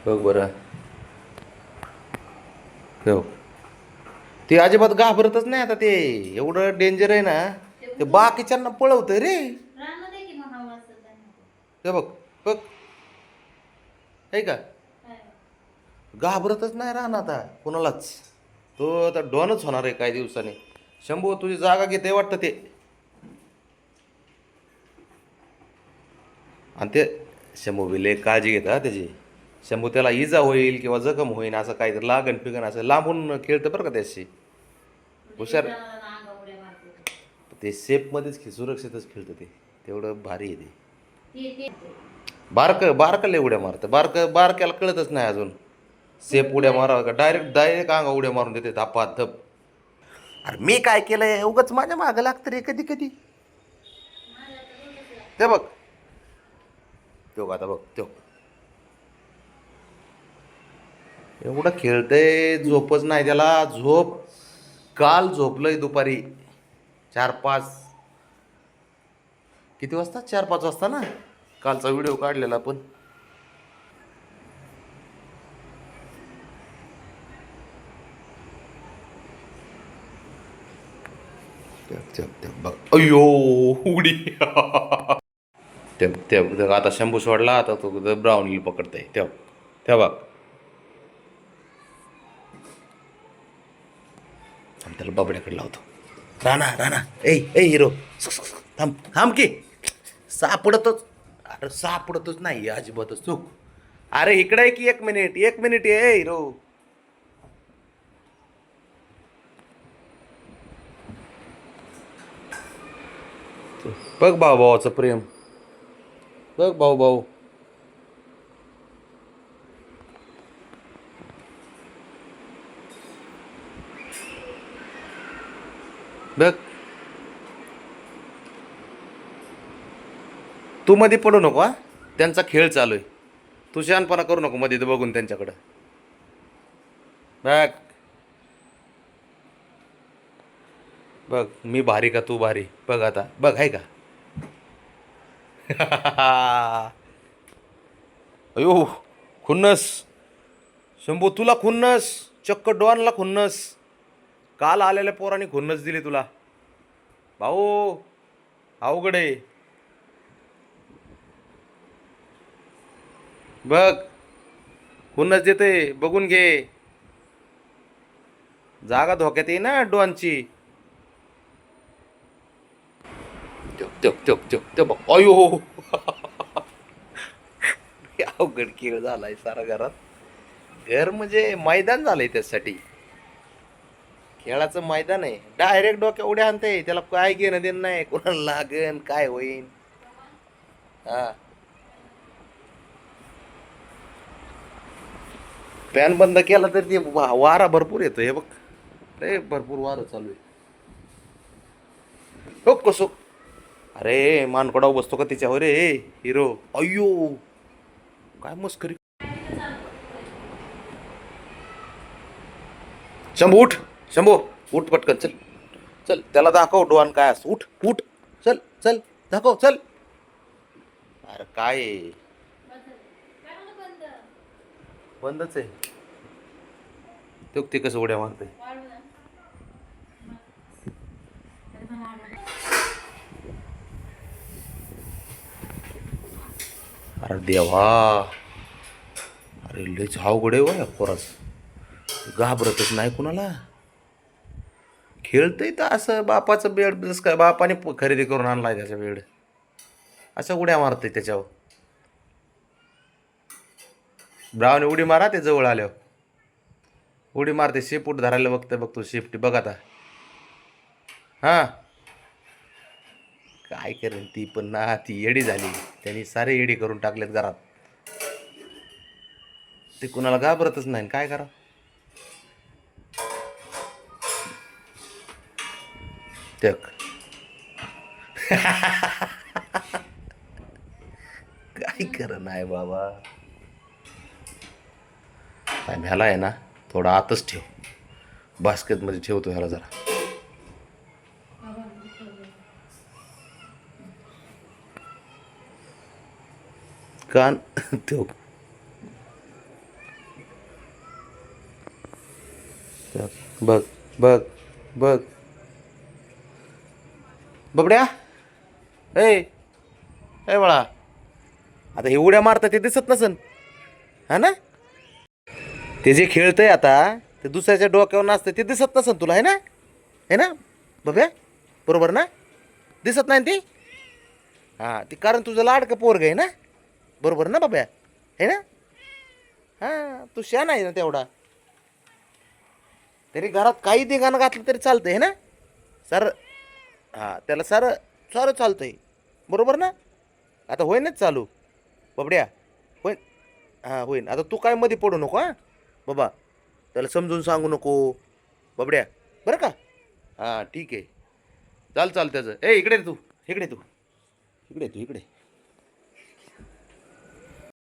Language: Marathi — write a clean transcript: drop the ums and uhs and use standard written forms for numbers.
बघ बरं. हो. ते अजिबात घाबरतच नाही आता. ते एवढं डेंजर आहे ना. ते बाकीच्यांना पळवतंय रे. हे बघ. बघ. आहे का. घाबरतच नाही राहणार आता कोणालाच. तो आता डॉनच होणार आहे काही दिवसांनी. शंभू तुझी जागा घेते वाटतं ते. आणि ते शंभू बी लय काळजी घेत हा त्याची. शंभू त्याला इजा होईल किंवा जखम होईल असं काहीतरी लागण फिगण असं लांबून खेळतं बरं का त्याशी. हुशार. ते सेफमध्येच सुरक्षितच खेळतं ते. तेवढं भारी आहे ते. बारकं लय उड्या मारतं. बारक्याला कळतच नाही अजून. सेफ उड्या मारावं का डायरेक्ट डायरेक्ट अंगा उड्या मारून देते धापात धप. अरे मी काय केलंय उगाच माझ्या मागं लागतं रे कधी कधी. ते बघ. तो आता बघ तो एवढं खेळतंय झोपच नाही त्याला. झोप काल झोपलंय दुपारी 4-5. किती वाजता 4-5 वाजता ना. कालचा व्हिडिओ काढलेला आपण. बघ अयो उडी. ते आता शंभू सोडला आता तो ब्राऊन पकडताय तेव्हा बघ. त्याला बाबड्याकडे लावतो. राणा राणा ए ए हिरो. थांब थांब की. सापडतच. अरे सापडतच नाही अजिबातच चूक. अरे इकडे आहे की 1 मिनिट 1 मिनिट ये हिरो. बघ भाऊ भावाचं प्रेम. बघ भाऊ भाऊ. बघ तू मध्ये पडू नको हा. त्यांचा खेळ चालू आहे. तू शहाणपणा करू नको मध्ये ते बघून त्यांच्याकडं. बघ. बघ मी भारी का तू भारी बघ आता बघ आहे का. अयो खुन्नस. शंभू तुला खुन्नस. चक्क डॉनला खुन्नस. काल आलेल्या पोरांनी खुन्नस दिली तुला. भाऊ अवघड आहे. बघ खुन्नस देते बघून घे. जागा धोक्यात आहे ना डॉनची. त्यो बघ अयो. अवघड खेळ झालाय सारा घरात. घर म्हणजे मैदान झालंय त्यासाठी. खेळाचं मैदान आहे. डायरेक्ट डोक्या उड्या आणते त्याला काय घेणं देणं नाही कोणाला लागन काय होईन. हा. फॅन बंद केला तर ते वारा भरपूर येतो हे बघ. रे भरपूर वारं चालू आहे. हो कसो. अरे मानकोडाव बसतो का तिच्यावर रे हिरो. अय्यो काय मस्करी. शंभू उठ. शंभू उठ पटकन चल. चल त्याला दाखव डोन काय असं. उठ उठ. चल चल दाखव चल. अरे काय आहे? बंदच आहे. तो ते कसं उड्या मारते. अरे देवा. अरे लयच अवघड आहे वय पोरास. घाबरतच नाही कुणाला. खेळतंय तर असं बापाचं बेड जसं काय बापाने खरेदी करून आणलाय त्याचा बेड. असं उड्या मारतंय त्याच्यावर. ब्राऊन उडी मारा ते जवळ आल्यावर. उडी मारते शेपूट धरायला बघतो शेपटी बघ आता. हा. काय करेन ती पण ना ती येडी झाली. त्यांनी सारे येडी करून टाकलेत घरात. ते कुणाला घाबरतच नाही काय करा. टक. काय कर नाही बाबा. ह्याला आहे ना थोडा आतच ठेव. बास्केटमध्ये ठेवतो ह्याला जरा. कान ठेव. चल, बघ बघ बघ बबड्या. ए ए बाळा, आता हे उड्या मारतं ते दिसत नसन, हा ना? ते जे खेळतंय आता ते दुसऱ्याच्या डोक्यावर नाचतं ते दिसत नसन तुला, है ना बब्या? बरोबर ना? दिसत नाही ना ती? हां, ती कारण तुझं लाडकं पोरग आहे ना, बरोबर ना बब्या? है ना? हां, तू शहाणा आहे ना तेवढा. तरी घरात काही दिगाणं घातलं तरी चालतंय, है ना? सर, हां, त्याला सारं सारं चालतंय, बरोबर ना? आता होईनच चालू बबड्या, होईन. हां, होईन. आता तू काय मध्ये पडू नको, हां बाबा. त्याला समजून सांगू नको बबड्या, बरं का? हां, ठीक आहे. चाल त्याचं. ए इकडे रे तू, इकडे तू, इकडे तू, इकडे.